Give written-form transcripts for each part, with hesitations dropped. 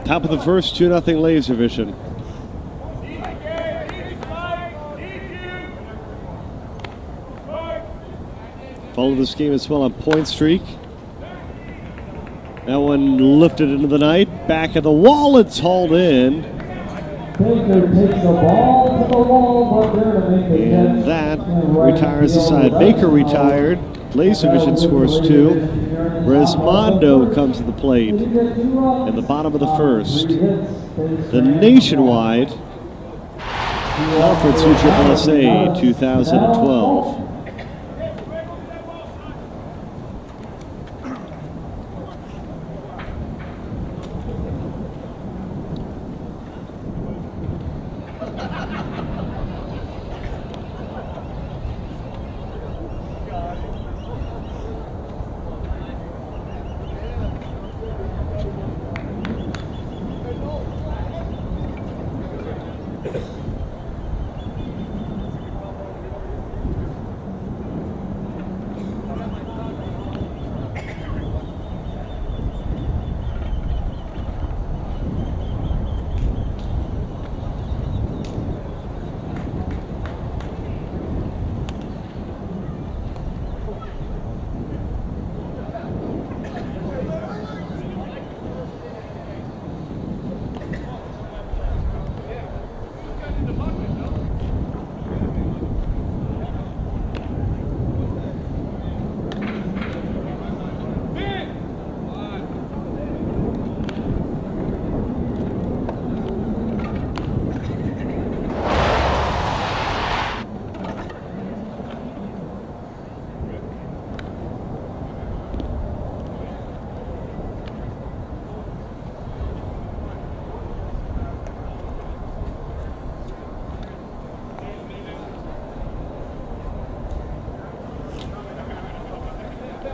Top of the first, 2-0 Laservision. Follow this game as well on point streak. That one lifted into the night. Back at the wall, it's hauled in. Baker takes the ball to the wall, but there to make the And catch. that retires the side. Baker retired. Laservision scores 2. Resmondo comes to the plate in the bottom of the first. The nationwide Conference USSSA 2012.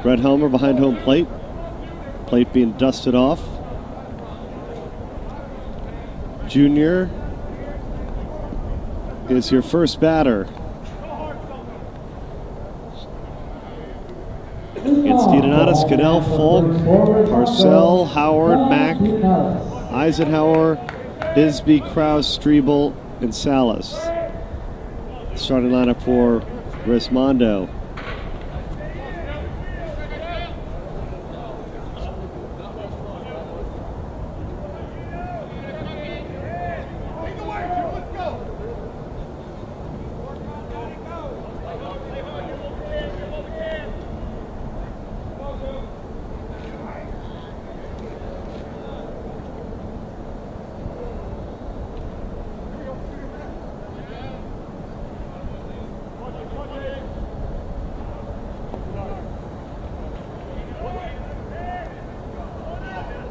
Brett Helmer behind home plate. Plate being dusted off. Junior is your first batter. It's Deodatus, Cadell, Falk, Parcell, Howard, Mack, Eisenhower, Bisbee, Krause, Strebel, and Salas. Starting lineup for Resmondo.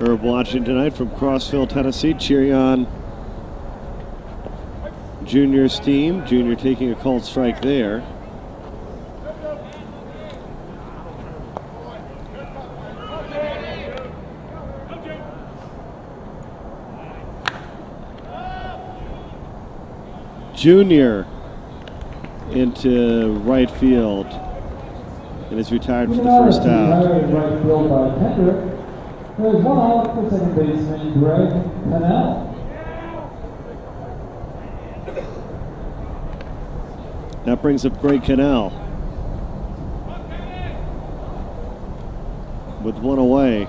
Herb watching tonight from Crossville, Tennessee, cheering on Junior's team. Junior taking a cold strike there. Junior into right field and is retired for the first out. Right field by Kendrick. There's one out for second baseman Greg Cannell. That brings up Greg Cannell with one away.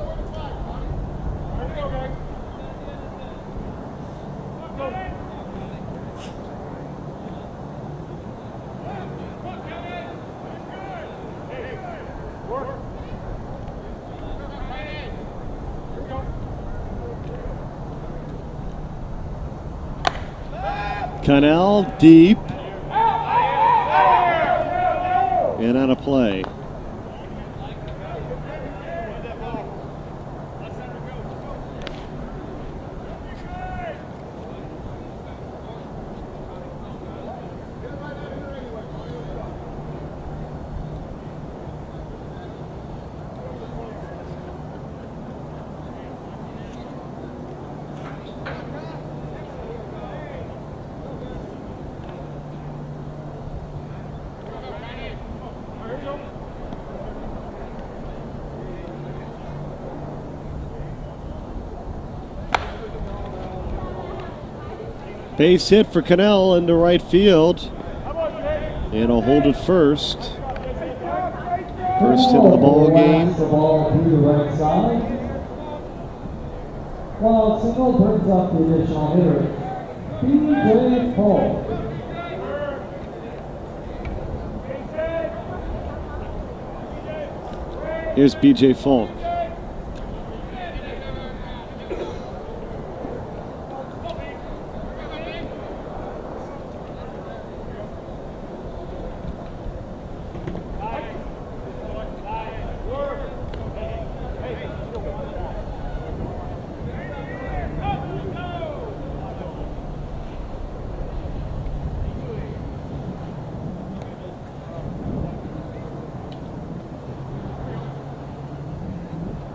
Cannell deep and out of play. Base hit for Cannell into right field. And he'll hold it first. First hit of the ball game. The ball to the right side. Well, single brings up the additional hitter, B.J. Paul. Here's B.J. Falk.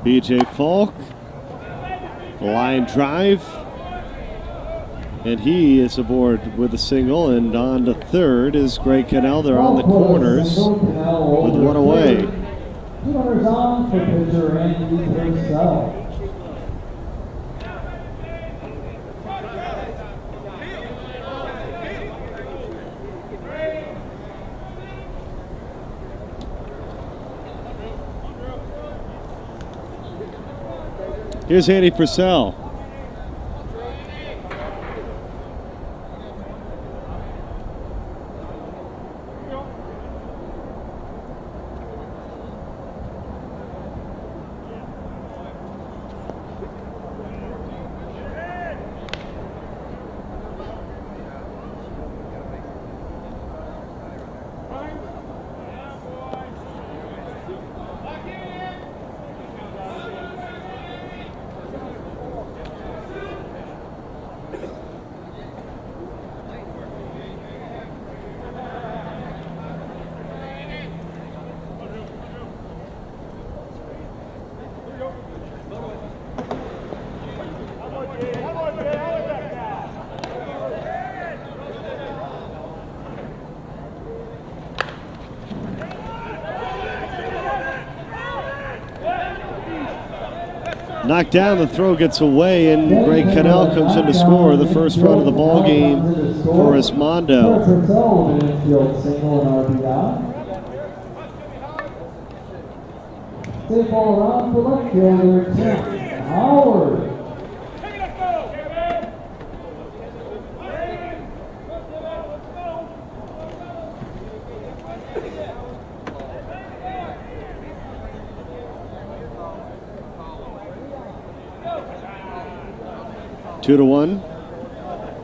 B.J. Falk, line drive, and he is aboard with a single, and on to third is Greg Cannell. They're on the corners with one away. 2 runners on for pitcher Randy Purcell. Here's Andy Purcell. Knocked down, the throw gets away, and Greg Cannell comes in to score the first run of the ball game for Resmondo. Take ball around for left fielder Tim Howard. Two to one,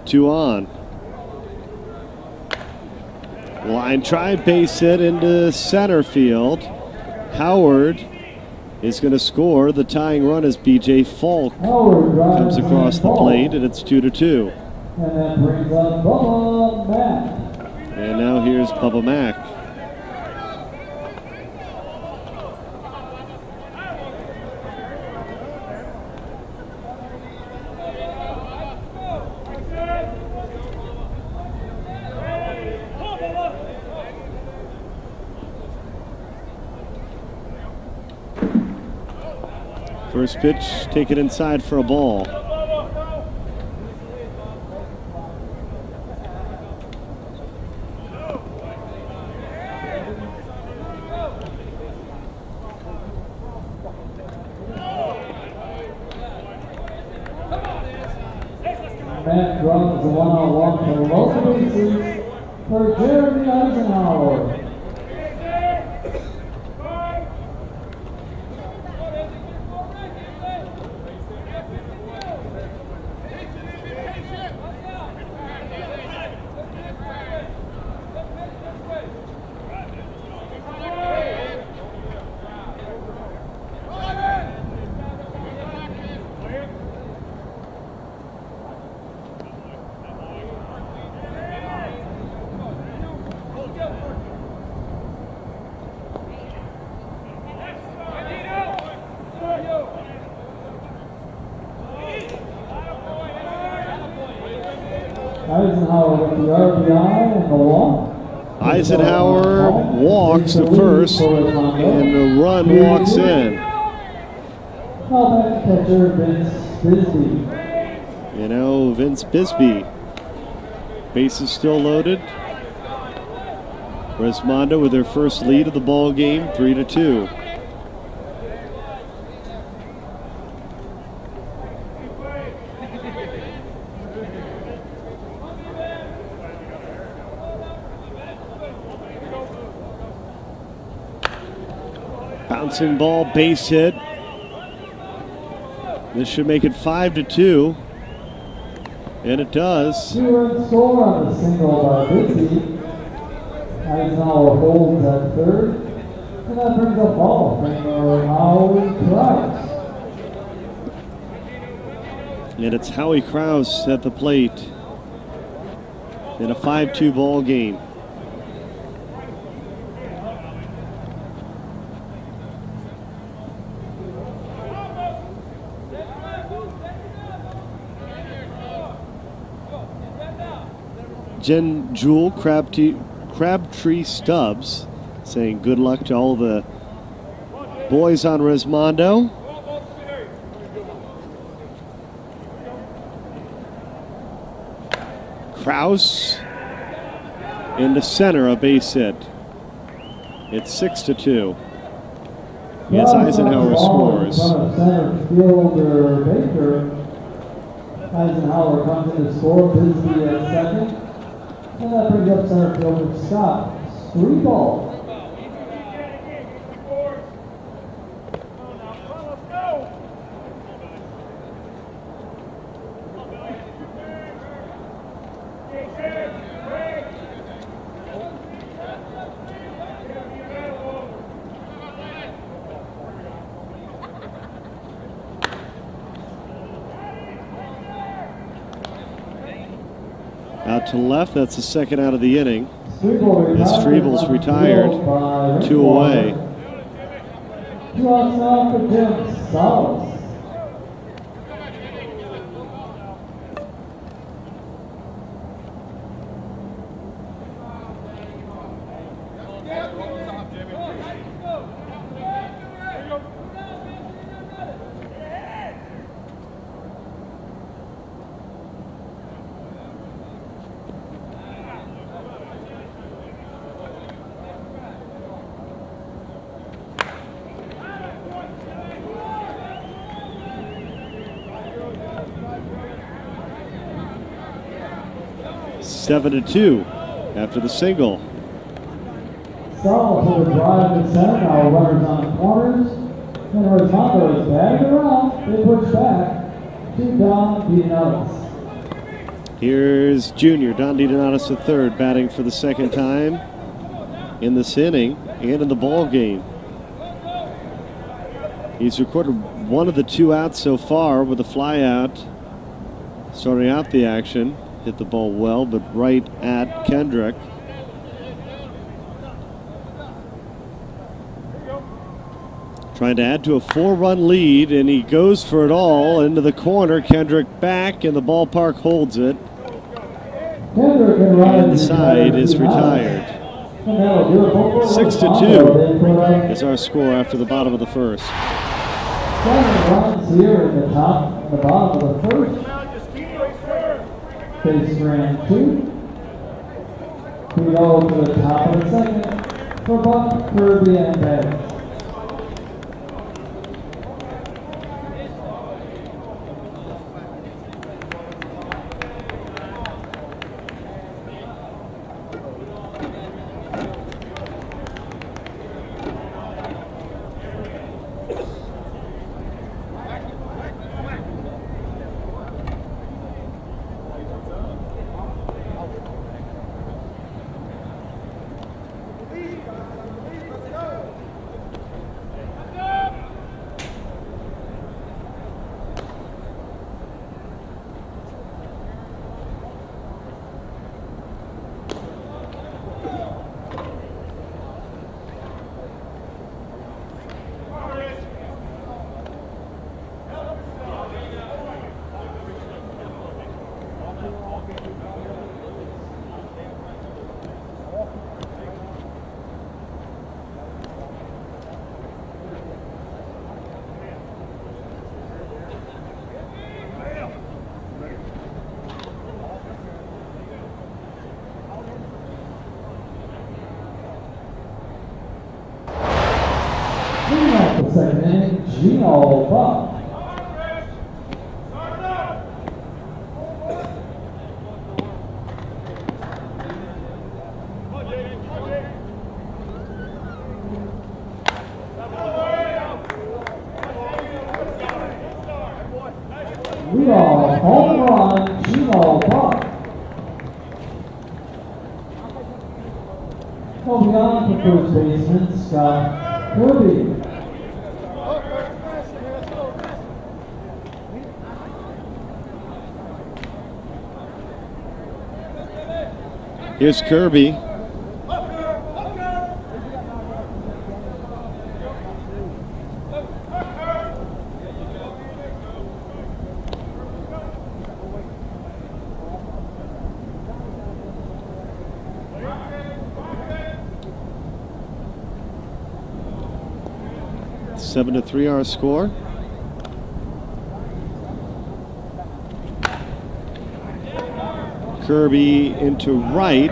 2 on. Line drive, base hit into center field. Howard is going to score. The tying run as B.J. Falk comes across the plate, and it's 2 to 2. And that brings up Bubba Mack. And now here's Bubba Mack. First pitch taken inside for a ball. Matt drops the 1-on-1 for local bases for Jeremy Eisenhower. Eisenhower with the RBI and the walk. Eisenhower walks to first, and the run walks in. Now back catcher Vince Bisbee. You know, Vince Bisbee Bases still loaded. Resmondo with their first lead of the ball game, 3-2. Bouncing ball, base hit. This should make it 5-2. And it does. 2-run score on the single by Busy. Eisenhower holds at third. And that brings up ball for Howie Krause. And it's Howie Krause at the plate in a 5-2 ball game. Jen Jewel, Crabtree Stubbs, saying good luck to all the boys on Resmondo. Krause in the center, a base hit. It's 6-2. Yes, Eisenhower scores. Center fielder Baker. Eisenhower comes in to score. Bisbee at second. And that brings up center fielder Scott. 3 ball. Out to left, that's the second out of the inning. As Strebel's retired, 2 away. 2 outs now for Jim Salas. Seven to 2 after the single. Salas with a drive to center. Now runners on corners. And Resmondo is batting around. They push back. 2 down, DeDonatis. Here's junior Don DeDonatis the third, batting for the second time in this inning and in the ball game. He's recorded 1 of the 2 outs so far with a fly out starting out the action. Hit the ball well, but right at Kendrick. Trying to add to a 4-run lead, and he goes for it all into the corner. Kendrick back, and the ballpark holds it. And the side is retired. 6-2 is our score after the bottom of the first. 7 runs here in the bottom of the first. Base ran 2. We go to the top of the second for Buck, Kirby, and Betty. second inning, Gino Buck. Leadoff home run, Gino Buck. Moving on to first baseman, Scott Kirby. Here's Kirby. Seven to 3 our score. Kirby into right.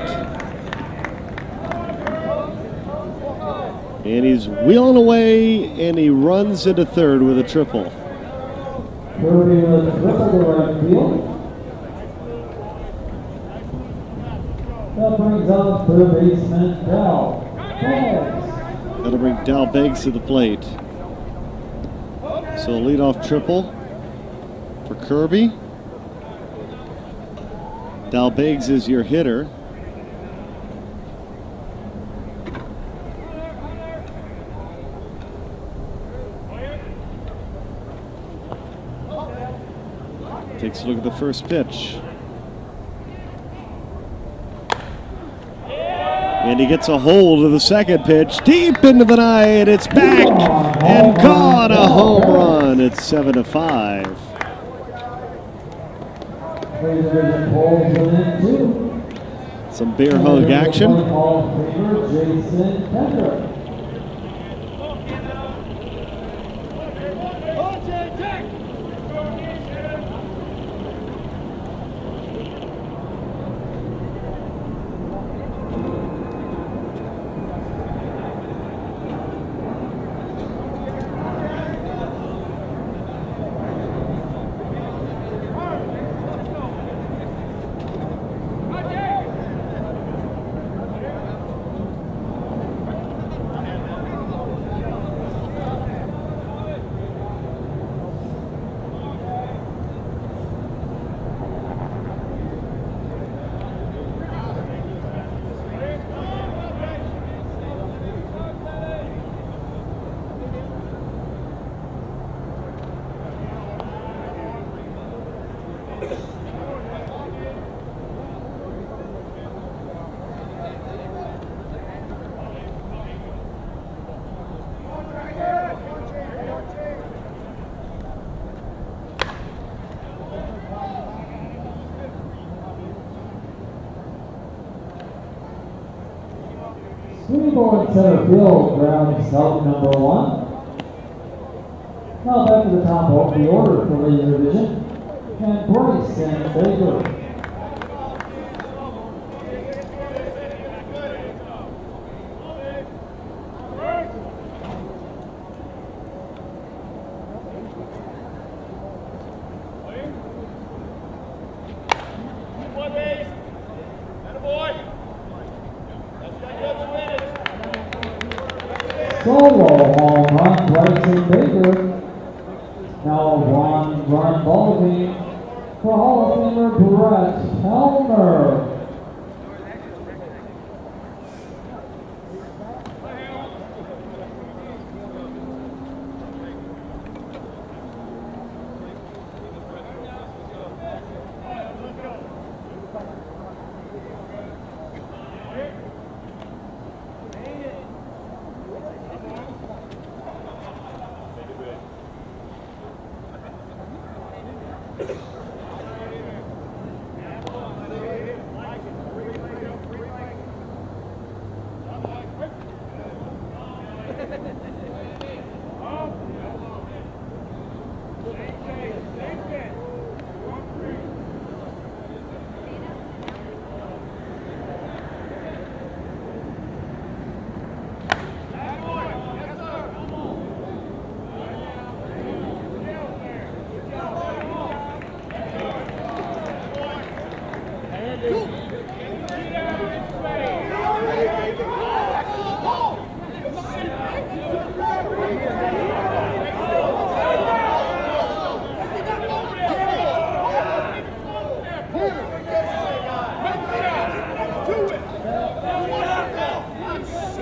And he's wheeling away, and he runs into third with a triple. Kirby with a triple to right field. That brings up third baseman Del Beggs. That'll bring Del Beggs to the plate. So leadoff triple for Kirby. Del Beggs is your hitter. Takes a look at the first pitch. And he gets a hold of the second pitch deep into the night. It's back and caught, a home run. It's 7 to 5. Laservision pulls within two. Some bear hug action. Hall of Famer Jason Kendrick. Greenboard in center field grounds out number one. Now back to the top of the order for Laservision. And Bryce and Baker. Solo home run, Bryce and Baker. Now a one-run ball game for Hall of Famer Brett Helmer.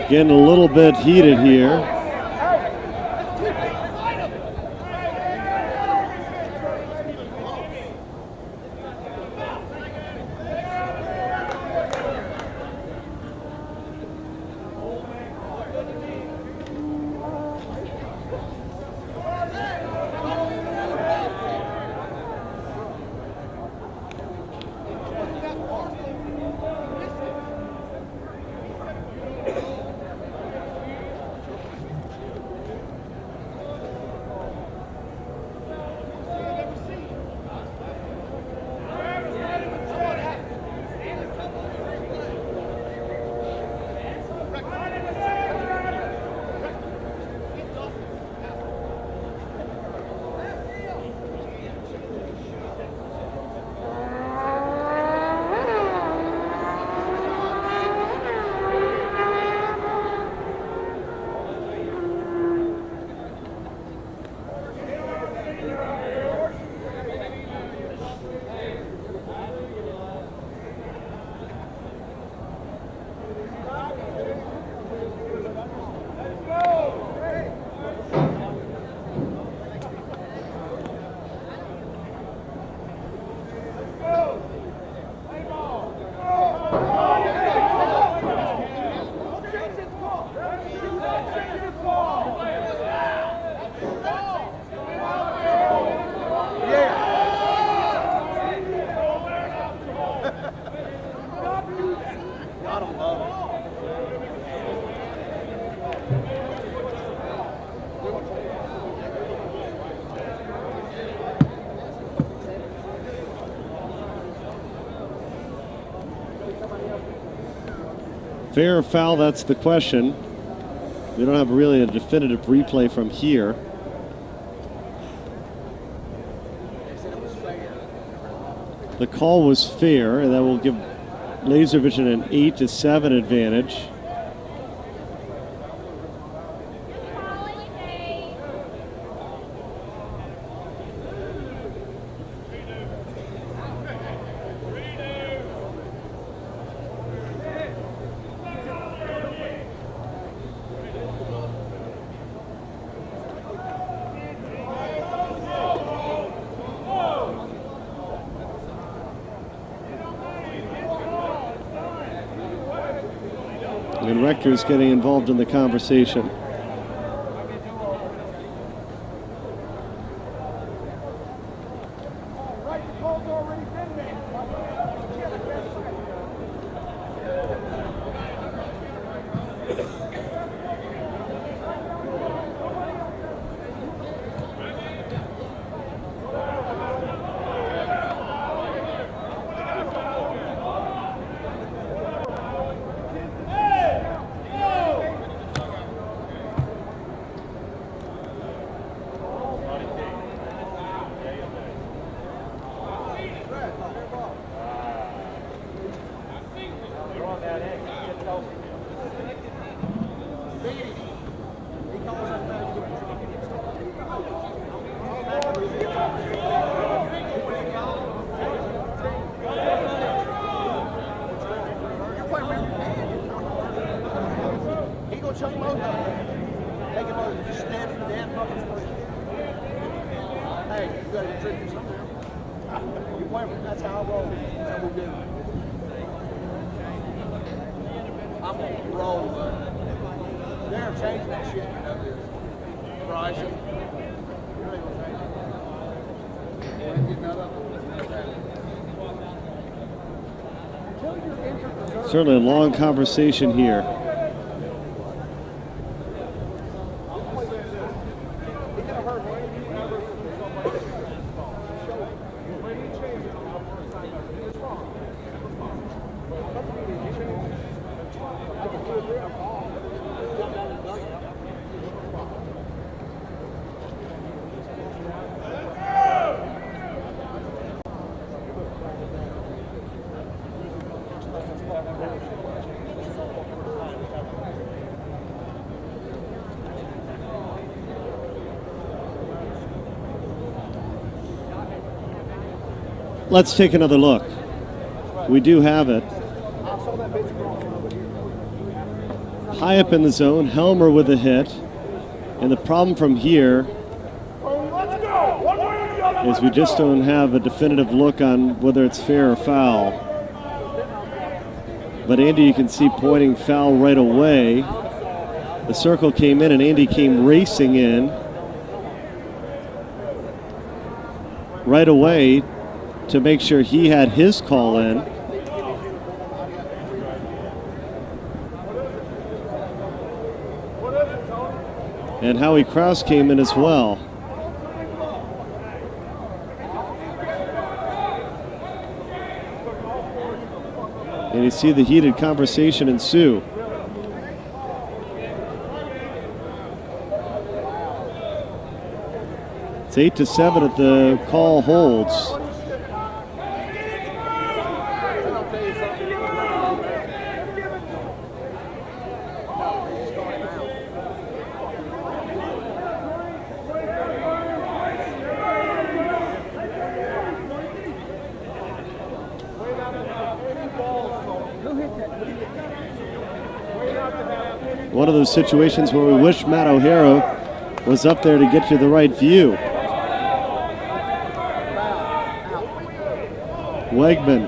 Getting a little bit heated here. Fair or foul, that's the question. We don't have really a definitive replay from here. The call was fair, and that will give Laservision an 8-7 advantage. And Rector's getting involved in the conversation. Certainly a long conversation here. Let's take another look. We do have it. high up in the zone. Helmer with a hit. And the problem from here is we just don't have a definitive look on whether it's fair or foul. But Andy, you can see pointing foul right away. The circle came in and Andy came racing in right away to make sure he had his call in. And Howie Krause came in as well. And you see the heated conversation ensue. It's 8-7 if the call holds. One of those situations where we wish Matt O'Hara was up there to get you the right view. Wegman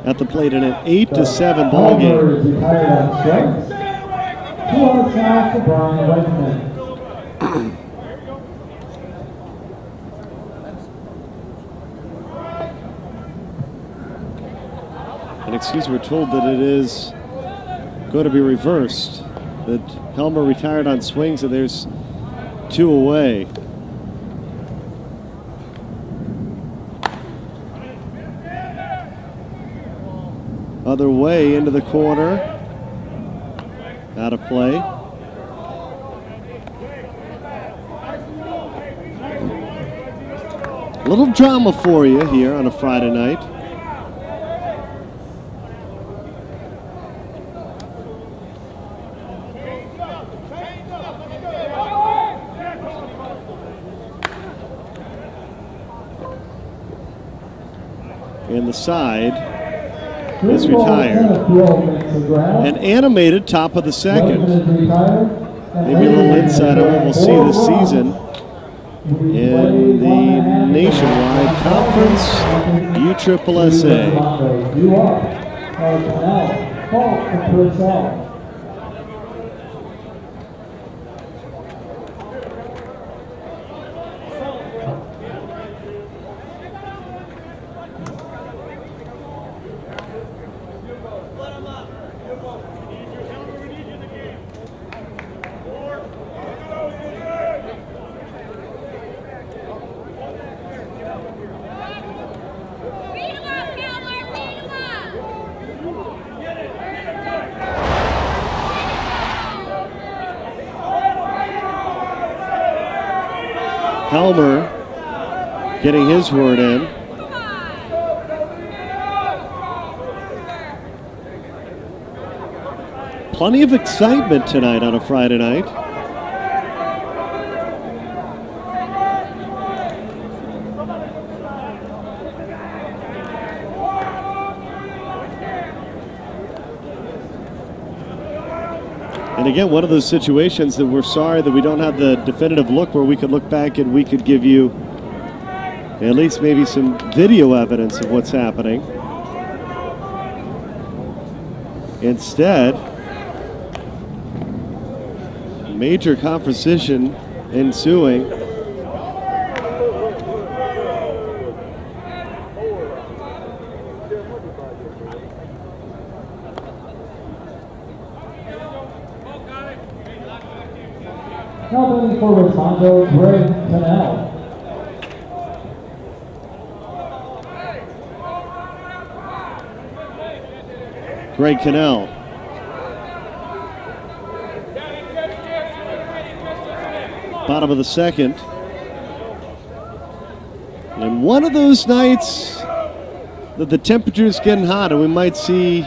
at the plate in an 8-7 ball game. And excuse me, we're told that it is going to be reversed. That Helmer retired on swings and there's 2 away. Other way into the corner. Out of play. A little drama for you here on a Friday night. And the side is retired. An animated top of the second. Maybe a little insight on what we'll see this season in the nationwide Conference USSSA. Helmer getting his word in. Plenty of excitement tonight on a Friday night. And again, one of those situations that we're sorry that we don't have the definitive look where we could look back and we could give you at least maybe some video evidence of what's happening. Instead, major conversation ensuing. Now batting for Resmondo, Greg Cannell. Greg Cannell. Bottom of the second. And one of those nights that the temperature's getting hot and we might see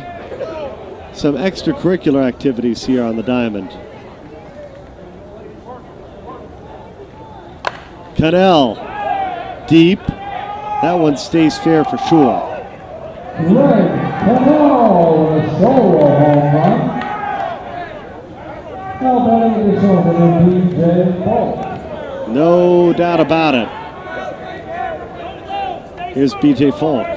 some extracurricular activities here on the diamond. Cannell, deep. That one stays fair for sure. Greg Cannell with a solo home run. Now batting additional hitter B.J. Falk. No doubt about it. Here's B.J. Falk.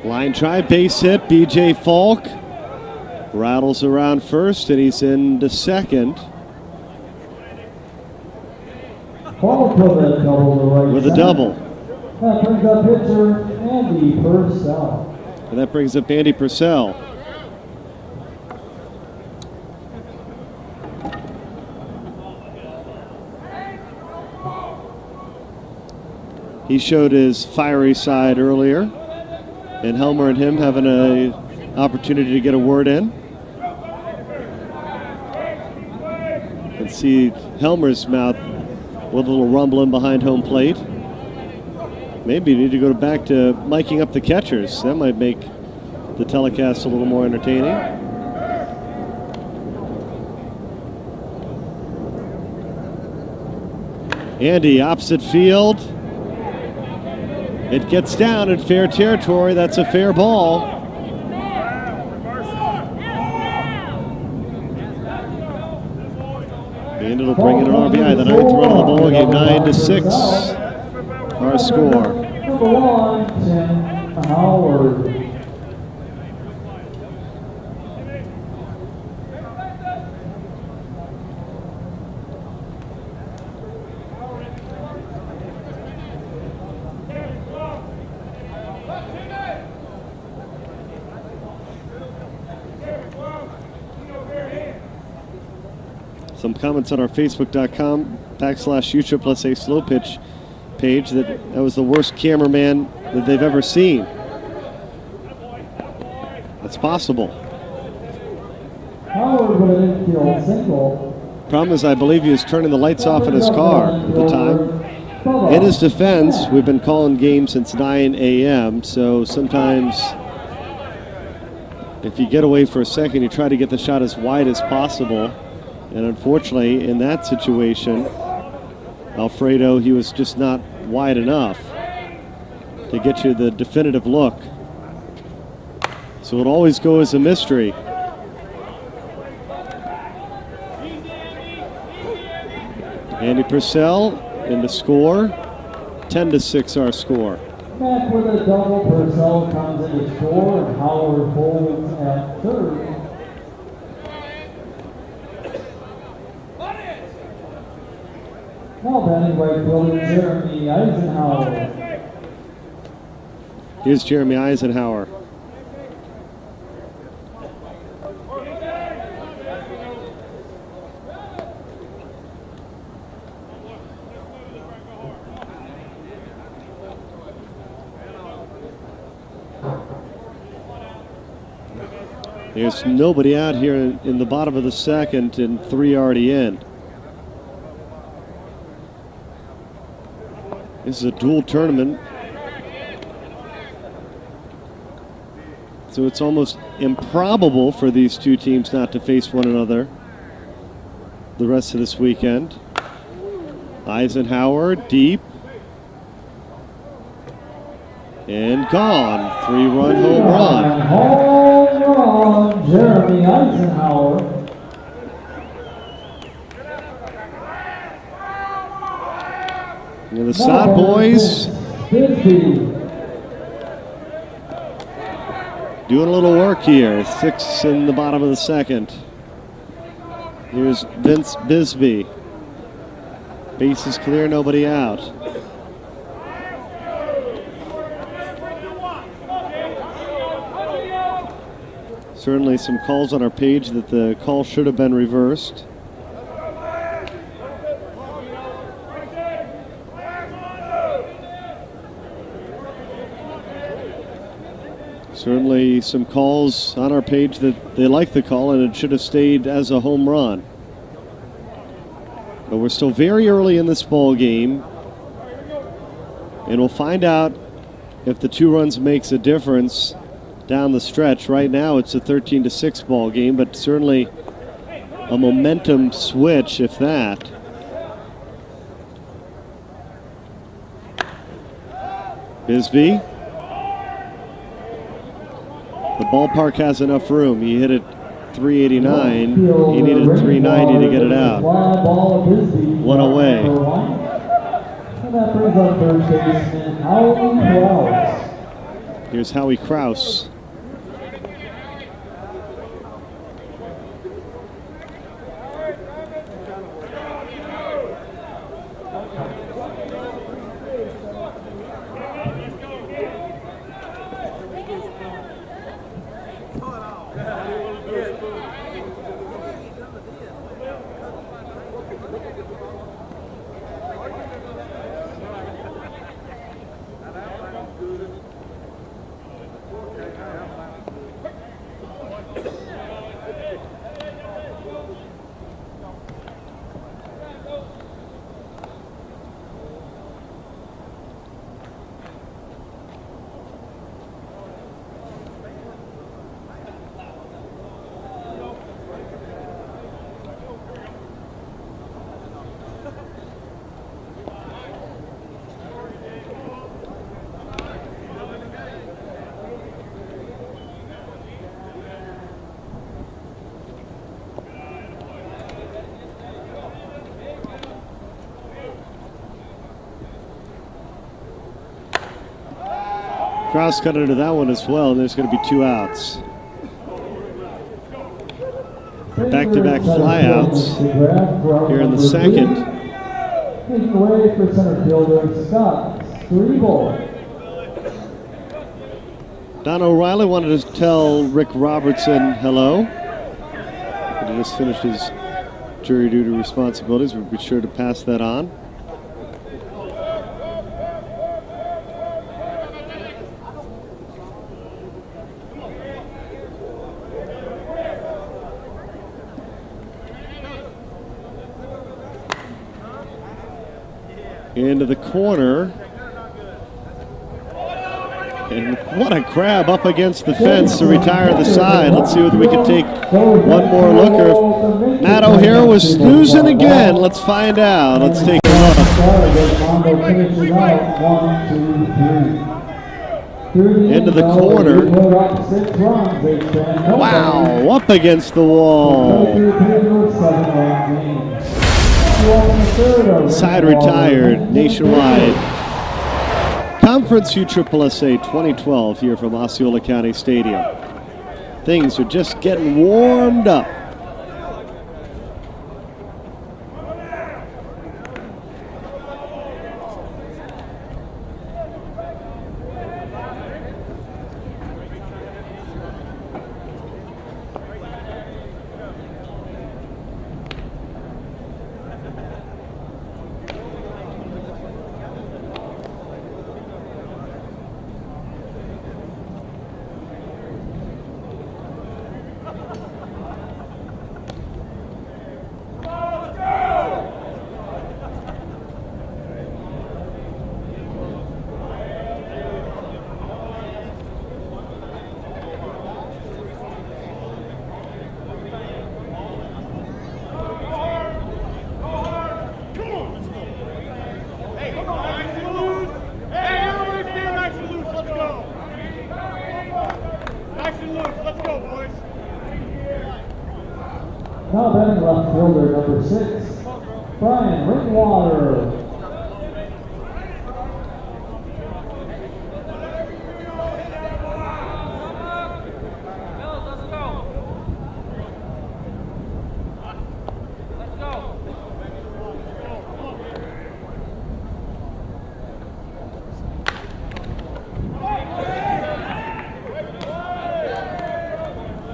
Line drive, base hit, B.J. Falk rattles around first, and he's into second. Falk with a double to right With a center. double. That brings up pitcher Andy Purcell. And that brings up Andy Purcell. He showed his fiery side earlier, and Helmer and him having an opportunity to get a word in. You can see Helmer's mouth with a little rumbling behind home plate. Maybe you need to go back to miking up the catchers. That might make the telecast a little more entertaining. Andy, opposite field. It gets down in fair territory. That's a fair ball. And it'll bring in an RBI, the 9th run of the ball game, 9-6. Our score. Number 1, Tim Howard. Some comments on our Facebook.com/U+A slow pitch page that was the worst cameraman that they've ever seen. That's possible. Howard with an infield single. Problem is, I believe he was turning the lights off in his car at the time. In his defense, we've been calling games since 9 a.m., so sometimes if you get away for a second, you try to get the shot as wide as possible. And unfortunately, in that situation, Alfredo, he was just not wide enough to get you the definitive look. So it'll always go as a mystery. Andy Purcell in the score, 10-6 our score. Back with a double, Purcell comes in to score, and Howard holds at third. Now batting right fielder Jeremy Eisenhower. Here's Jeremy Eisenhower. There's nobody out here in the bottom of the second, and 3 already in. This is a dual tournament, so it's almost improbable for these two teams not to face one another the rest of this weekend. Eisenhower deep and gone. 3-run home run. Home run, Jeremy Eisenhower. And the Sod boys doing a little work here. 6 in the bottom of the second. Here's Vince Bisbee. Base is clear, nobody out. Certainly some calls on our page that the call should have been reversed. Certainly some calls on our page that they like the call and it should have stayed as a home run. But we're still very early in this ball game, and we'll find out if the 2 runs makes a difference down the stretch. Right now it's a 13-6 ball game, but certainly a momentum switch if that. Bisbee. The ballpark has enough room. He hit it 389. He needed 390 to get it out. One away. And that brings up third baseman Howie Krause. Here's Howie Krause. Krause got into that one as well, and there's going to be 2 outs. Back-to-back flyouts here in the second. Making way for center fielder Scott Strebel. Don O'Reilly wanted to tell Rick Robertson hello. He just finished his jury duty responsibilities. We'll be sure to pass that on. Into the corner. And what a grab up against the fence to retire the side. Let's see whether we can take one more looker. If Matt O'Hare was snoozing again, let's find out. Let's take a look. Into the corner. Wow, up against the wall. Side retired nationwide. Conference USSSA 2012 here from Osceola County Stadium. Things are just getting warmed up. Now batting left fielder number 6, Brian Ringwater.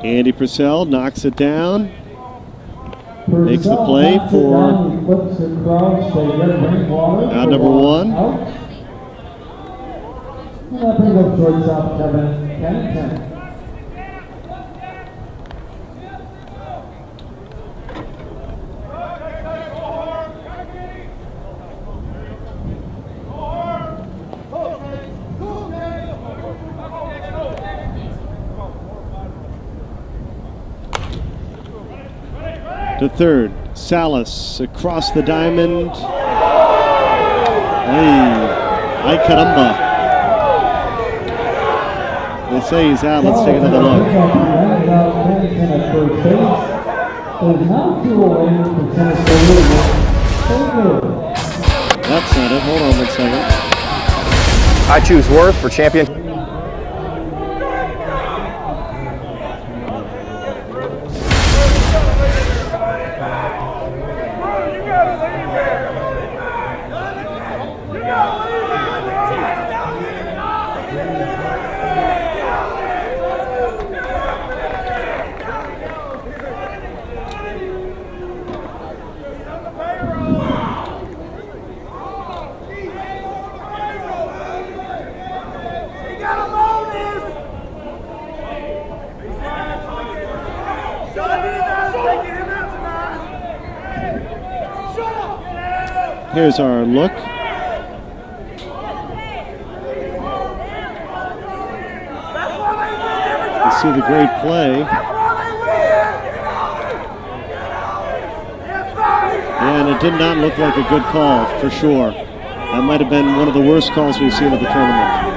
Andy Purcell knocks it down. Makes the play for out number 1. And that brings up shortstop Kevin Kennington. To third, Salas across the diamond. Hey, ay caramba. They say he's out. Let's take another look. That's not it. Hold on 1 second. I choose Worth for champion. Here's our look. You see the great play. And it did not look like a good call, for sure. That might have been one of the worst calls we've seen at the tournament.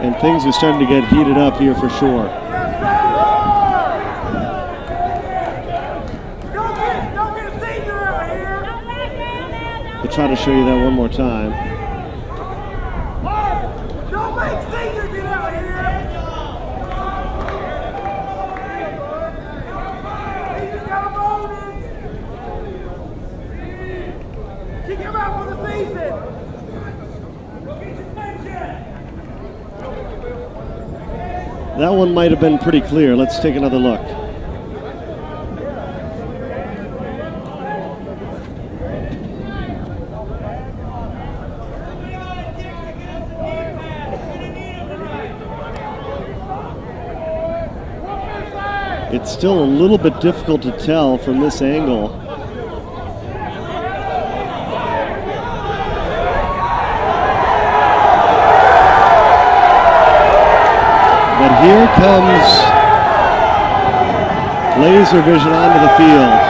And things are starting to get heated up here for sure. I'll try to show you that one more time. Don't make senior get out here! Senior got a bonus! Kick him out for the season! That one might have been pretty clear. Let's take another look. It's still a little bit difficult to tell from this angle. But here comes Laservision onto the field.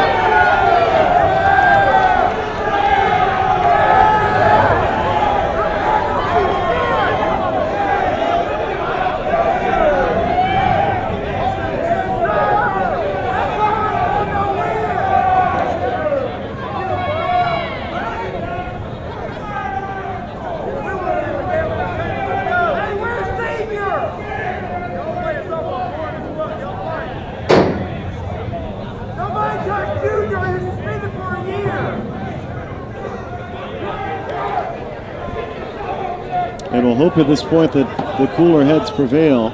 And we'll hope at this point that the cooler heads prevail.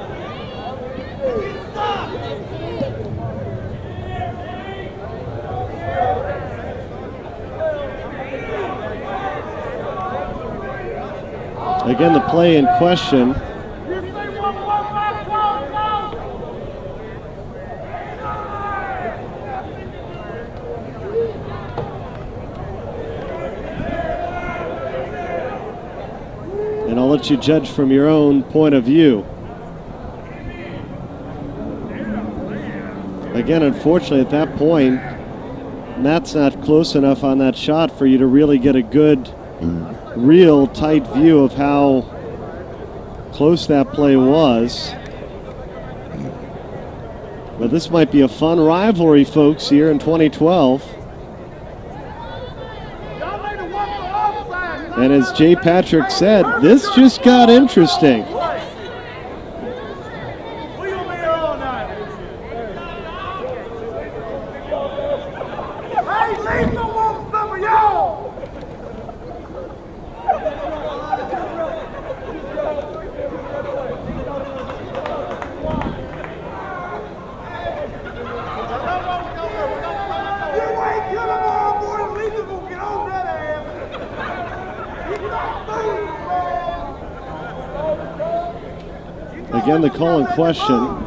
Again, the play in question. And I'll let you judge from your own point of view. Again, unfortunately, at that point, Matt's not close enough on that shot for you to really get a good, real tight view of how close that play was. But this might be a fun rivalry, folks, here in 2012. And as Jay Patrick said, this just got interesting. Again, the call in question.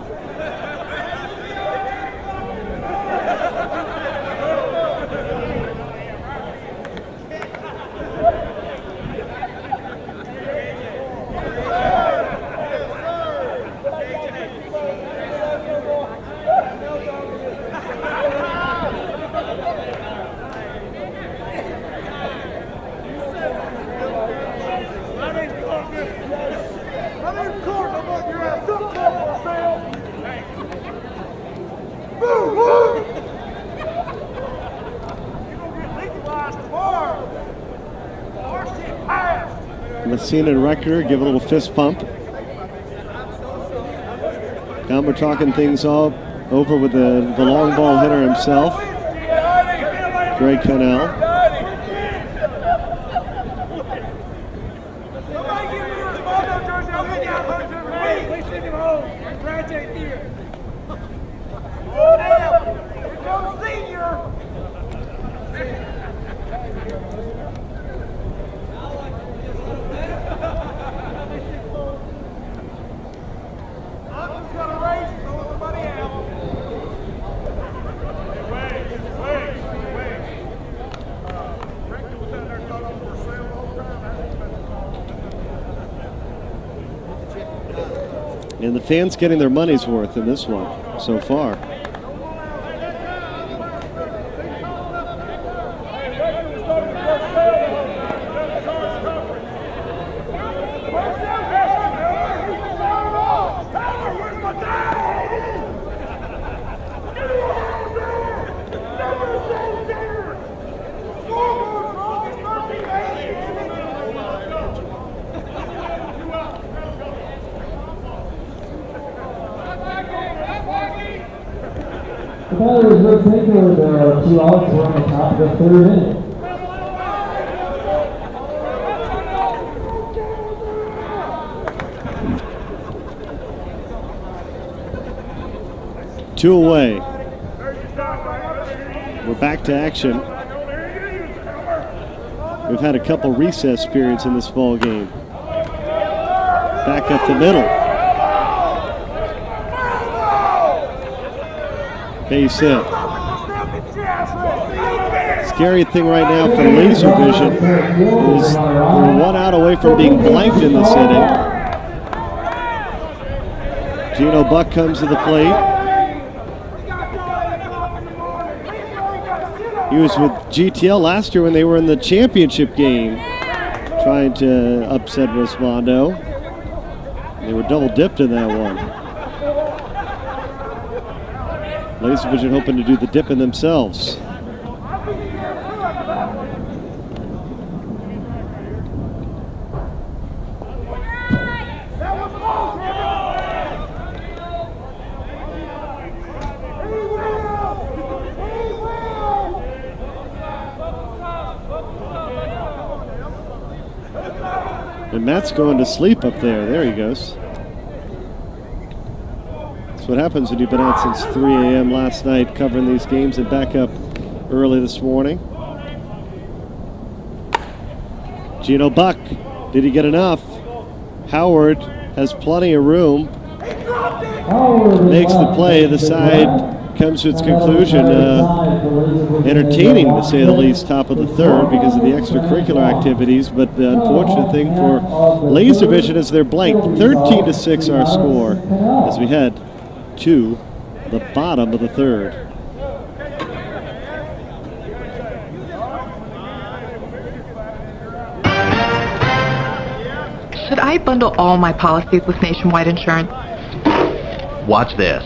Messina and Rector give a little fist pump. Now we're talking things all over with the long ball hitter himself, Greg Cannell. Somebody give me the Resmondo jersey. I'll send you out. Please send him home. Graduate here. Oh, damn. Here comes senior. Uncle's got a raise. Throw somebody out. And the fans getting their money's worth in this one so far. The batter is Rick Baker. There are 2 outs. We're on the top of the 3rd inning. Two away. We're back to action. We've had a couple recess periods in this ball game. Back up the middle. Base hit. Scary thing right now for Laservision is they're 1 out away from being blanked in this inning. Gino Buck comes to the plate. He was with GTL last year when they were in the championship game, trying to upset Resmondo. They were double dipped in that one. Laservision hoping to do the dipping themselves. And Matt's going to sleep up there. There he goes. That's what happens when you've been out since 3 a.m. last night covering these games and back up early this morning. Gino Buck, did he get enough? Howard has plenty of room. Makes the play. The side comes to its conclusion. Entertaining, to say the least, top of the 3rd because of the extracurricular activities. But the unfortunate thing for Laservision is they're blanked. 13-6 our score as we head to the bottom of the 3rd. Should I bundle all my policies with Nationwide Insurance? Watch this.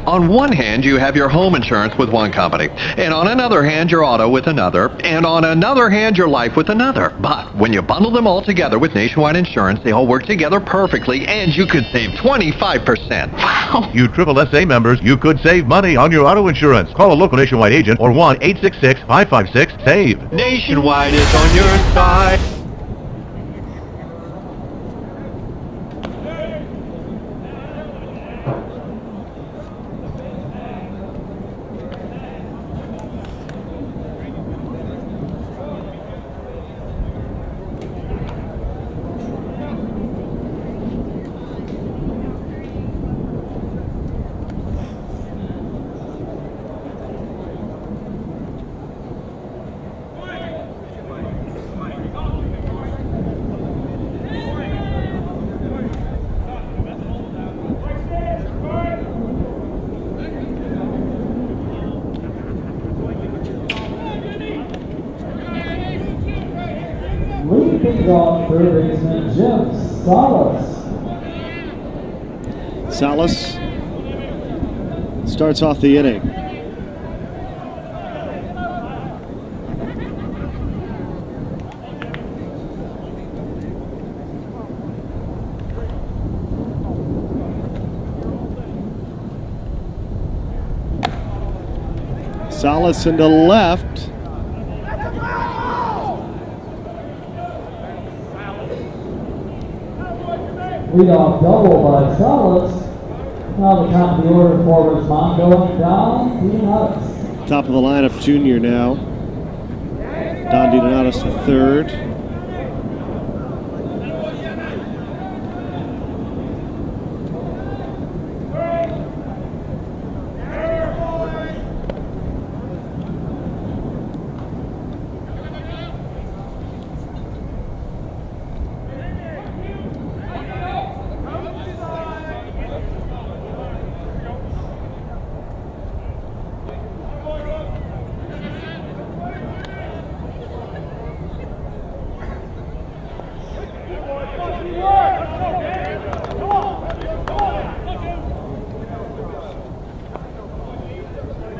On one hand, you have your home insurance with one company, and on another hand, your auto with another, and on another hand, your life with another. But when you bundle them all together with Nationwide Insurance, they all work together perfectly, and you could save 25%. Wow! You SSSA members, you could save money on your auto insurance. Call a local Nationwide agent or 1-866-556-SAVE. Nationwide is on your side. Leading things off, 3rd baseman Jim Salas. Salas starts off the inning. Salas into left. Leadoff double by Salas. Now the top of the order for Resmondo down DiDonatis. Top of the lineup, junior now. Don DiDonatis the third.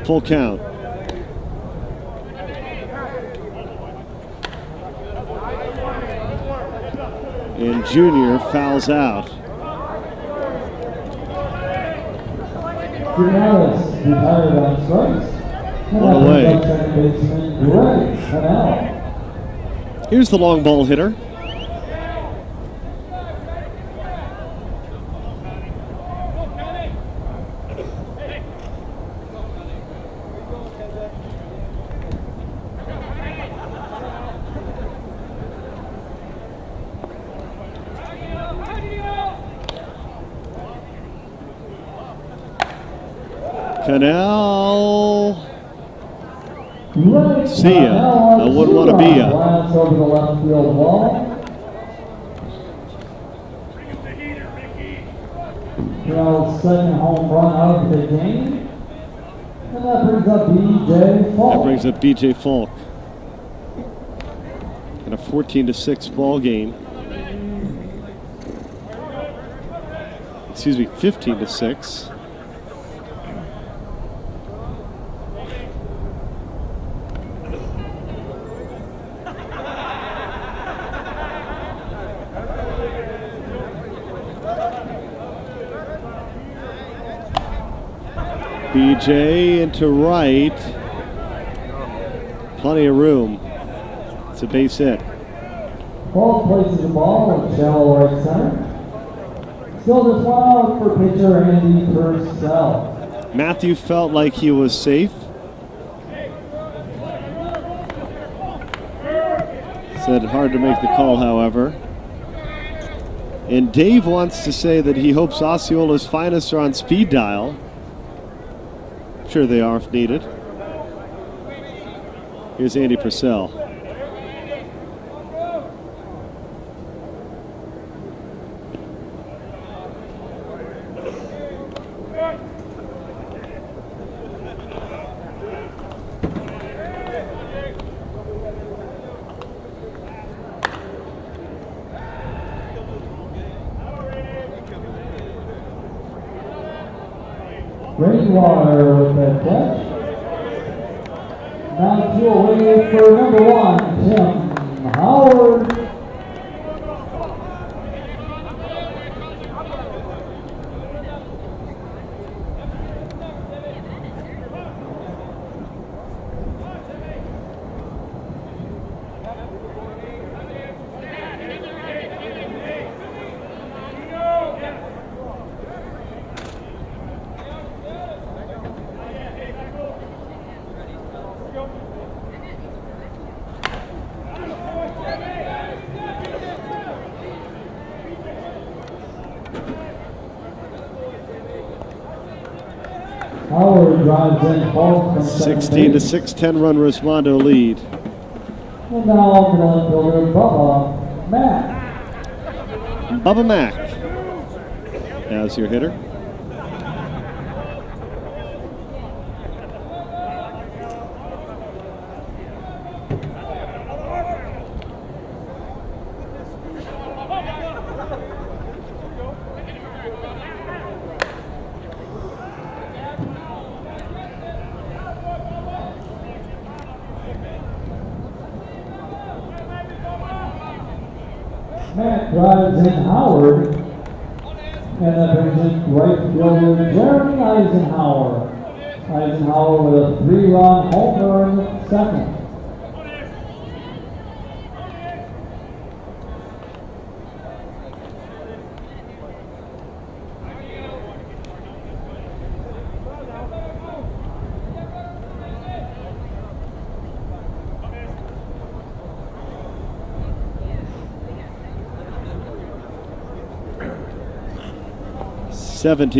Full count. And junior fouls out. DiDonatis retired on strikes. One away. Second baseman Greg Cannell. Here's the long ball hitter. Cannell. See ya. I wouldn't want to be ya. Glance over the left field wall. Cannell's second home run of the game. And that brings up B.J. Falk. That brings up B.J. Falk. In a 14-6 ball game. Excuse me, 15-6. BJ into right. Plenty of room. It's a base hit. Falk places the ball in shallow right center. Still just one out for pitcher Andy Purcell. Matthew felt like he was safe. Said hard to make the call, however. And Dave wants to say that he hopes Osceola's finest are on speed dial. Sure they are if needed. Here's Andy Purcell. Rainwater with that catch. Now 2 away for number 1, Tim Howard. Howard drives in Falk from 16-6, 10-run Resmondo lead. And now the infielder Bubba Mack. Bubba Mack as your hitter. Matt drives in Howard, and that brings in right fielder Jeremy Eisenhower. Eisenhower with a 3-run home run second.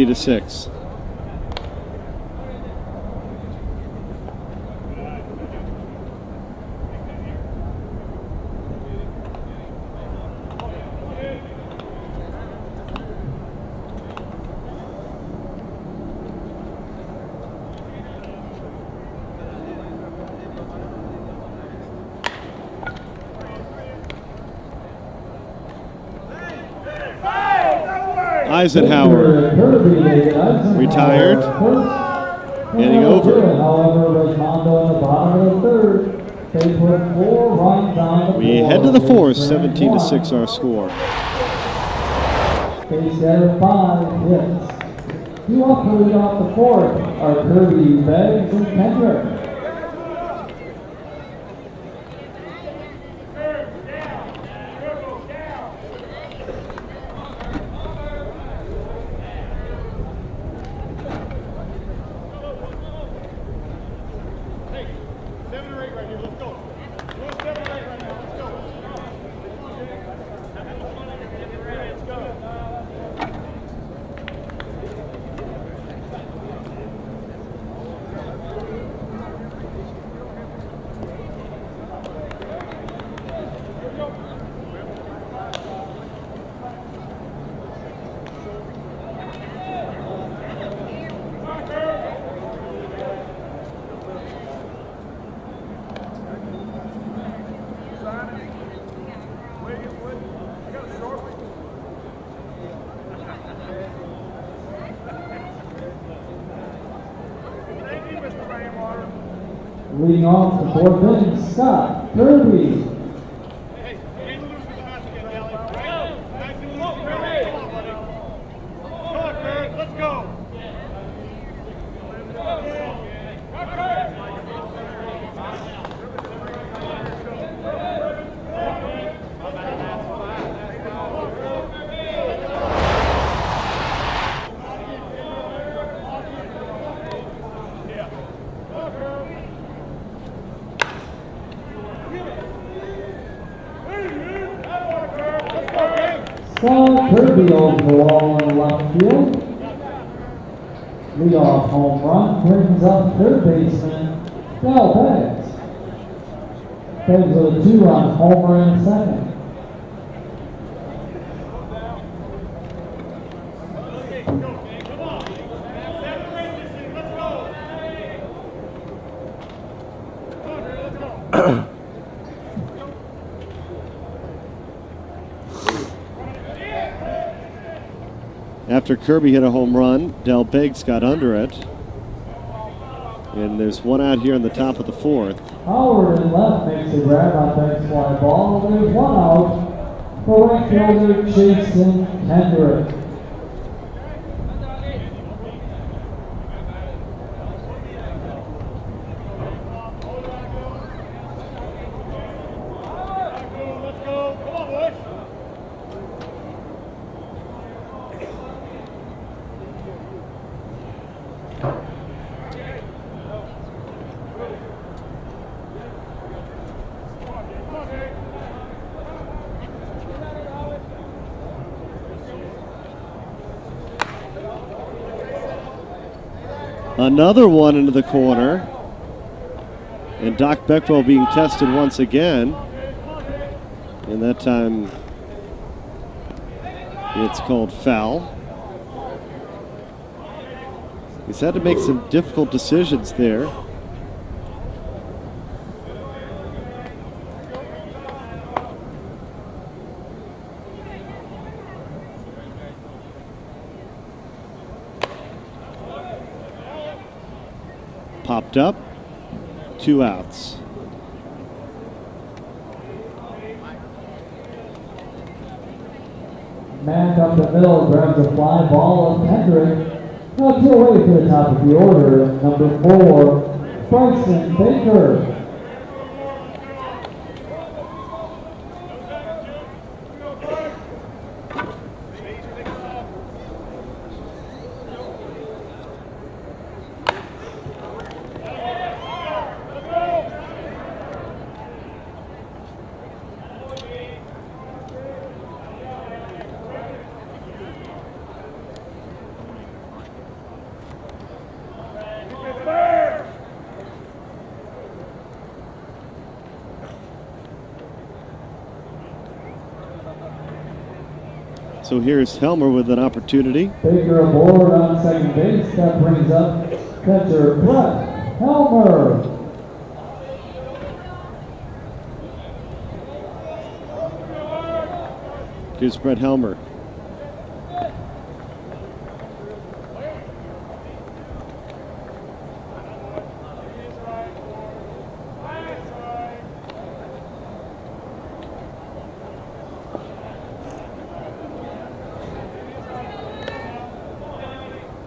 to 6. Eisenhower retired, getting over. However, Resmondo in the bottom of the third. They put 4 runs on the We head to the fourth, 17 to 6 our score. Base there 5 hits. 2 up to lead off the fourth are Kirby, Beggs, and Kendrick. Leading off the fourth inning, Scott Kirby. Let's go. Scott Kirby over the wall in left field. Leadoff home run brings up third baseman Del Beggs. Beggs with a 2-run homer in second. After Kirby hit a home run, Del Beggs got under it. And there's one out here in the top of the fourth. Howard in left makes the grab on Beggs' fly ball. There's one out for right fielder Jason Kendrick. Another one into the corner. And Doc Beckwell being tested once again. And that time it's called foul. He's had to make some difficult decisions there. Popped up, 2 outs. Man up the middle grabs a fly ball of Kendrick. Now two away for the top of the order, number 4, Bryson Baker. So here's Helmer with an opportunity. Baker aboard on second base. That brings up catcher Brett Helmer. Here's Brett Helmer.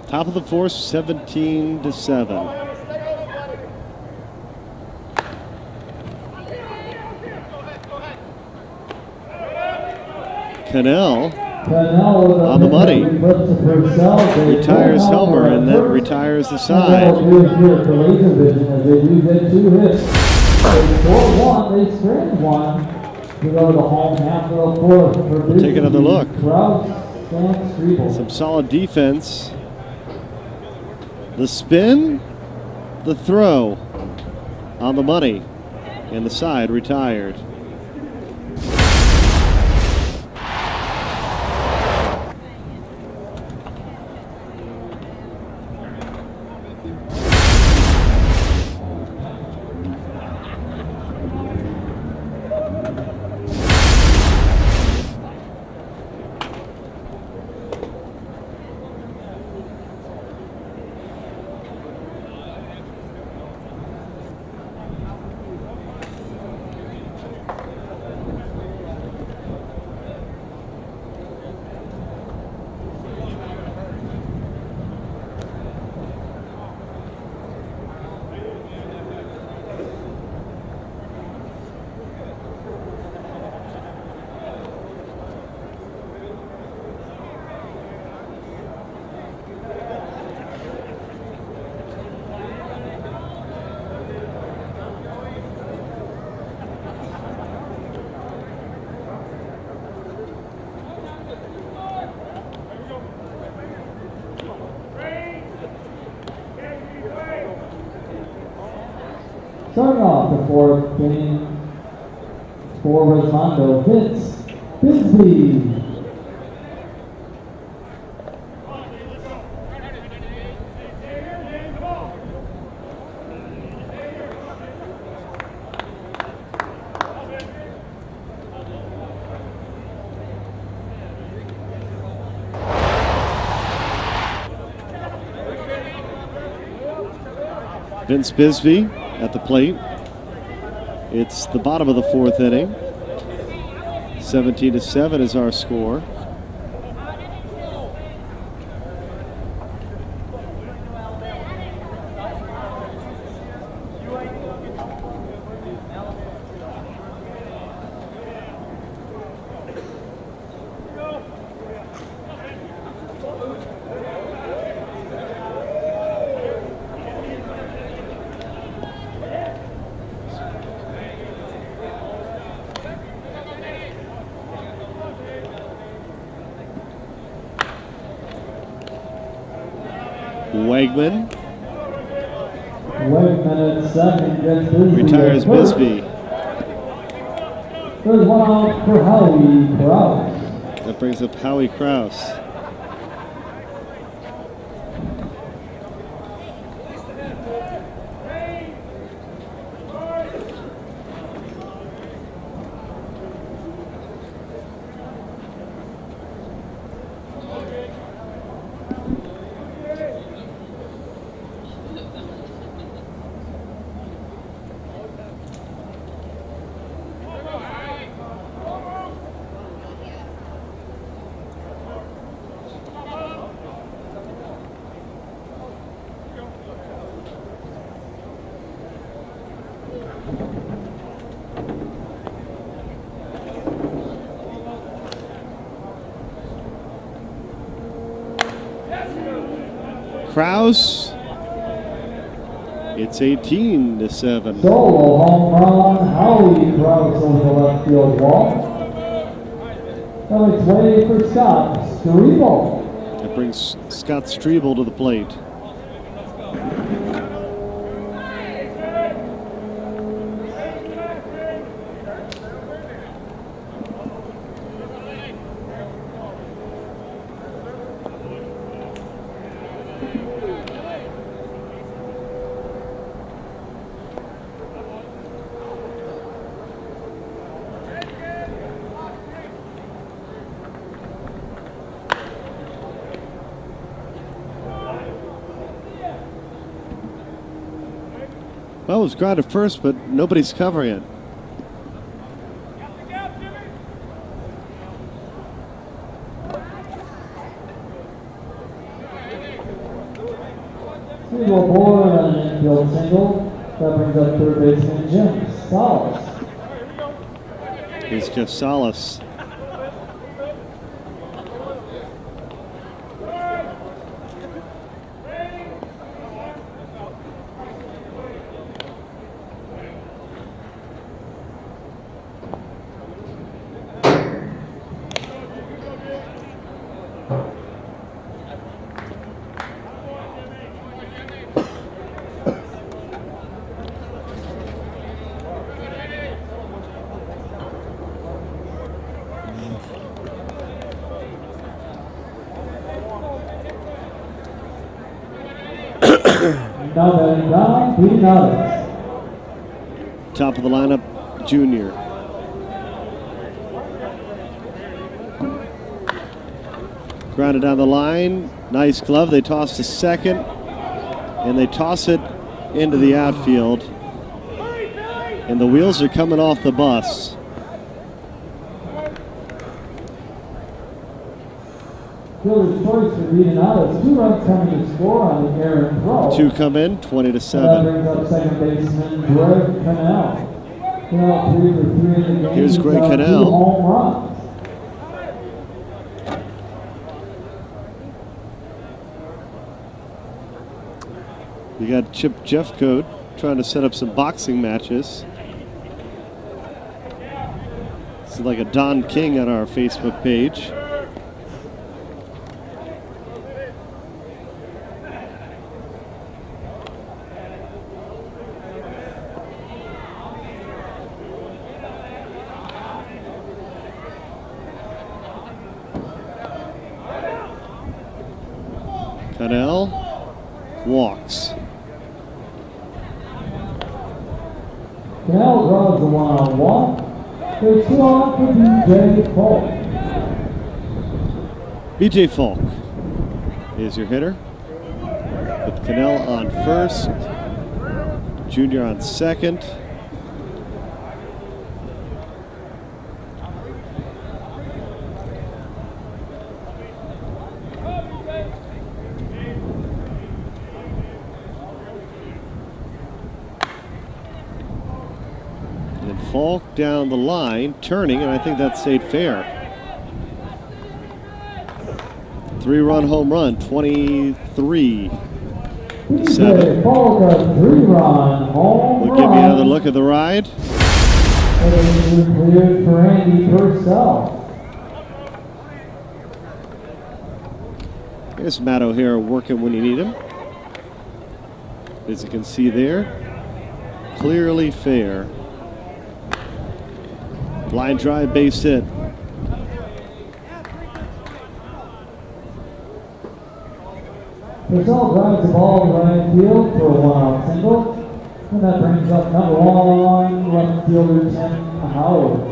Top of the fourth, 17-7. Cannell on the money. Retires Helmer and then retires the side. Here for Laservision as they do get 2 hits. They score 1, they strand 1 to go to the home half of the fourth. We'll take another look. Kraus and Striebel. Some solid defense. The spin, the throw on the money, and the side retired. Starting off the fourth game for Resmondo, Vince Bisbee. Vince Bisbee at the plate. It's the bottom of the fourth inning. 17-7 is our score. Wegman at second gets Bisbee. Retires Bisbee. There's one out for Howie Kraus. That brings up Howie Kraus. Kraus. It's 18-7. Solo home run, Howie Kraus over the left field wall. That makes way for Scott Striebel. That brings Scott Striebel to the plate. Well, it was grounded first, but nobody's covering it. Single board on an infield single. That brings up third baseman Jim Salas. Here's Jeff Salas. Now batting down, Pete Nutters. Top of the lineup, Junior. Grounded down the line. Nice glove. They toss to second. And they toss it into the outfield. And the wheels are coming off the bus. Fielder's choice for Pete Nutters. 2 runs coming to score on the errant throw. 2 come in, That 20-7. brings up second baseman Greg Cannell. Cannell 3 for 3 in the game. Here's Greg He's got Cannell. 2 home runs. We got Chip Jeffcoat trying to set up some boxing matches. This is like a Don King on our Facebook page. Cannell walks. Cannell draws the 1-on-1. There's 2 on for B.J. Falk. B.J. Falk is your hitter. With Cannell on first. Junior on second. Falk down the line, turning, and I think that stayed fair. 3-run home run, 23-7. Falk, a 3-run home We'll run. give you another look at the ride. And it is cleared for Andy Purcell. Here's Matt O'Hara working when you need him. As you can see there, clearly fair. Line drive, base hit. Purcell drives the ball to right field for a 1-out single. And that brings up number 1, left fielder Tim Howard.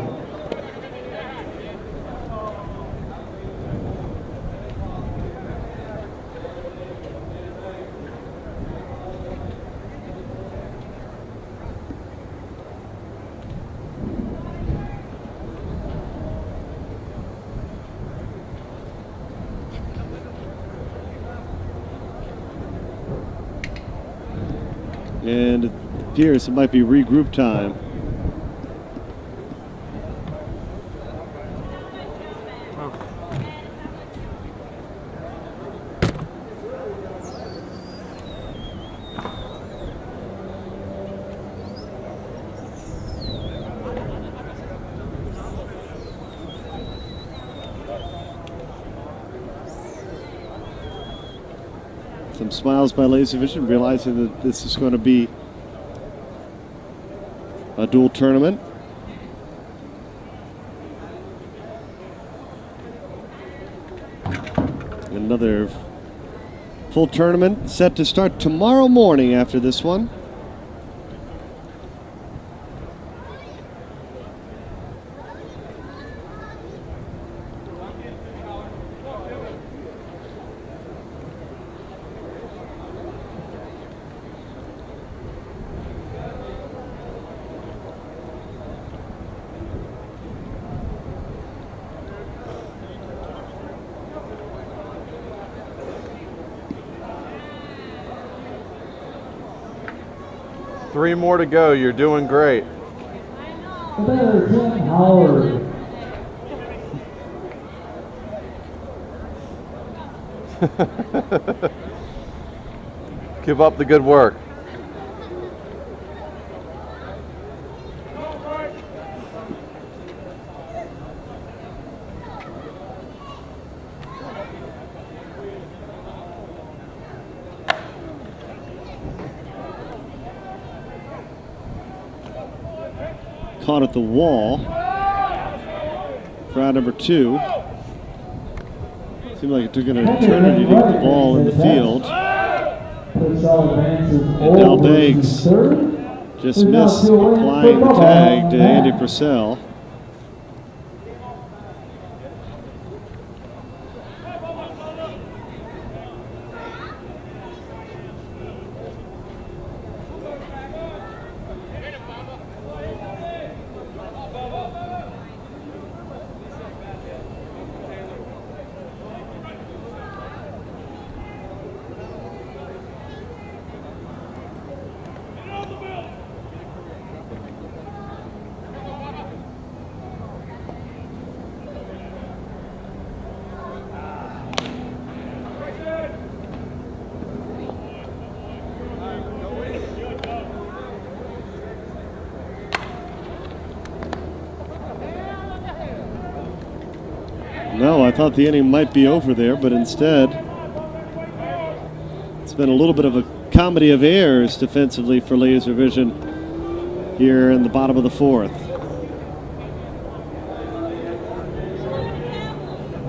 And it appears it might be regroup time. Some smiles by Laservision, realizing that this is going to be a dual tournament. Another full tournament set to start tomorrow morning after this one. Three more to go. You're doing great. Competitor Tim Howard. Keep up the good work. Caught at the wall. Crowd number 2. Seemed like it took an eternity to get the ball in the field. And Del Banks just missed applying the tag to Andy Purcell. No, I thought the inning might be over there, but instead, it's been a little bit of a comedy of errors defensively for Laservision here in the bottom of the 4th.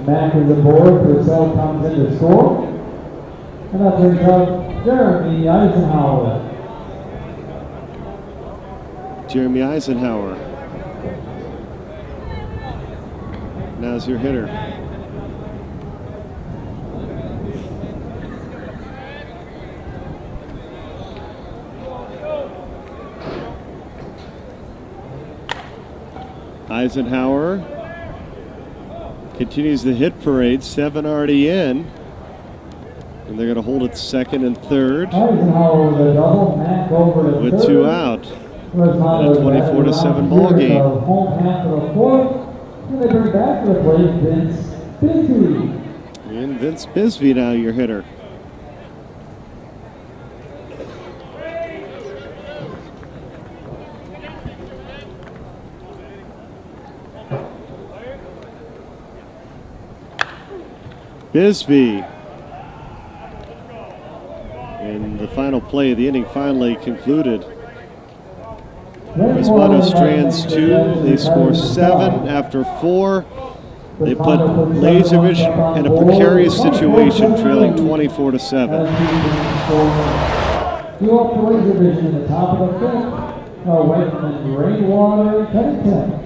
Back to the board, Purcell comes in to score. And that brings up Jeremy Eisenhower. Jeremy Eisenhower. Now's your hitter. Eisenhower continues the hit parade, 7 already in. And they're going to hold it second and third Eisenhower with a double, Matt over to with third. 2 out. Resmondo And a 24-7 ball game. Home half of the 4th. And they bring back to the plate Vince Bisbee. And Vince Bisbee now your hitter. Bisbee. And the final play of the inning finally concluded. Resmondo strands 2. They score 7 after 4. They put Laservision in a precarious situation, trailing 24-7. Two up to Laservision in the top of the 5th. Away from the Rainwater, Connecticut.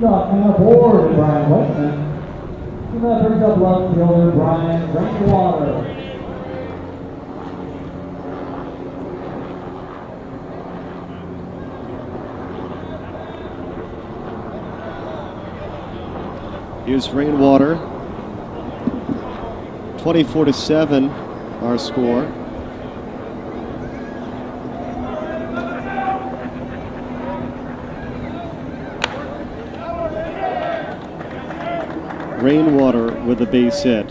shot and a board, Brian Whitman. And that brings up left fielder Brian Rainwater. Here's Rainwater. 24-7, our score. Rainwater with a base hit.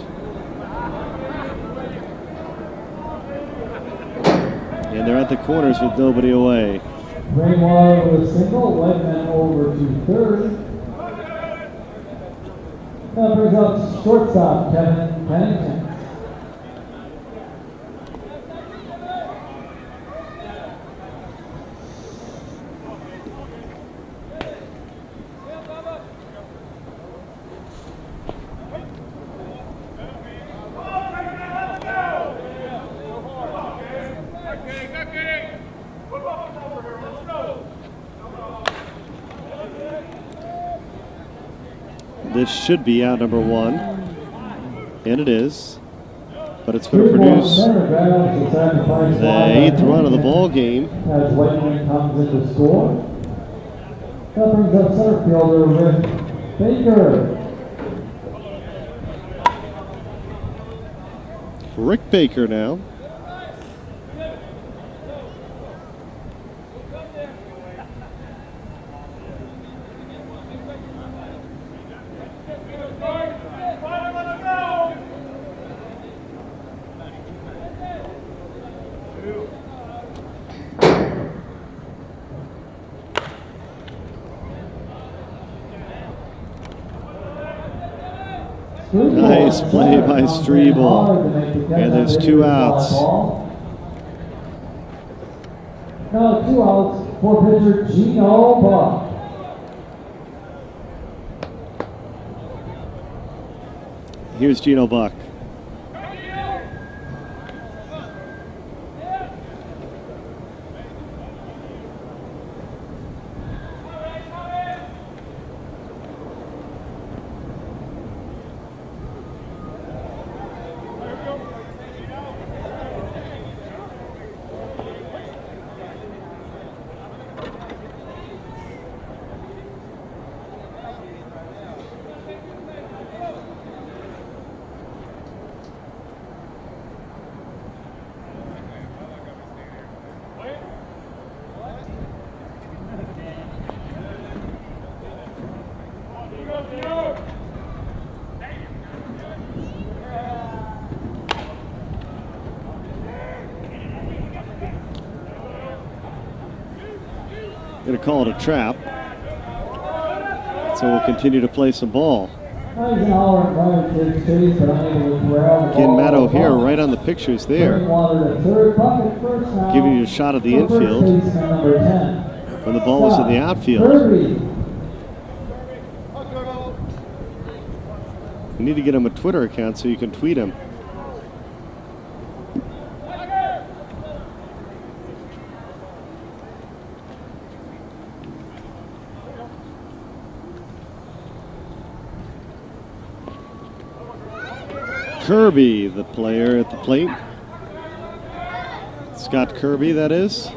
And they're at the corners with nobody away. Rainwater with a single, Whitman over to third. That brings up shortstop Kevin Pennington. This should be out number one, and it is, but it's going to produce the 8th run of the ball game. As Whiteman comes in to score. That brings up center fielder Rick Baker. Rick Baker now. Nice play by Strebel. And there's 2 outs. Now 2 outs for pitcher Gino Buck. Here's Gino Buck. Going to call it a trap. So we'll continue to play some ball. Ken Matt here right on the pictures there. Giving you a shot at the infield when the ball was in the outfield. You need to get him a Twitter account so you can tweet him. Kirby, the player at the plate. Scott Kirby, that is.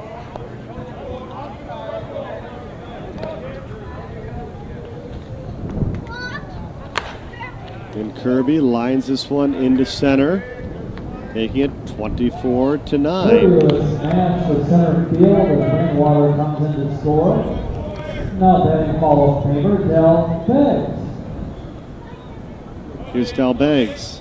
And Kirby lines this one into center, making it 24-9. Smash to center field as Rainwater comes in to score. Now batting Hall of Famer Del Beggs. Here's Del Beggs.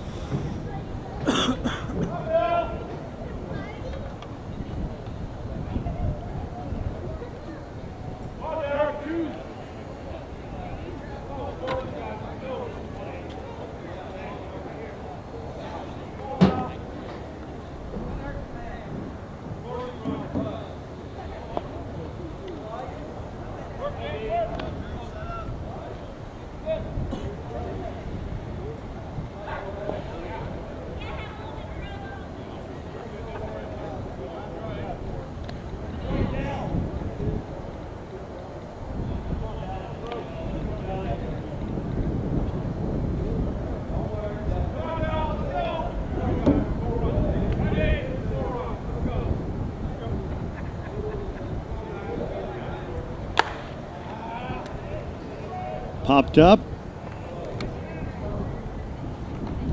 popped up.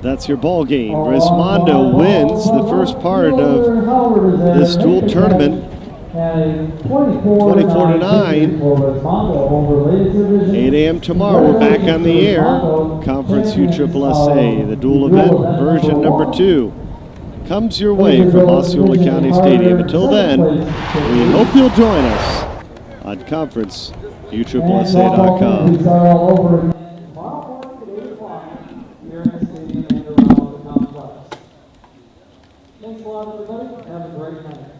That's your ball game. Resmondo wins the first part of this dual tournament. 24-9. 8 a.m. tomorrow, we're back on the air. Conference USSSA, the dual event, version number 2, comes your way from Osceola County Stadium. Until then, we hope you'll join us on Conference USSSA.com. Thanks a lot, everybody. Have a great night.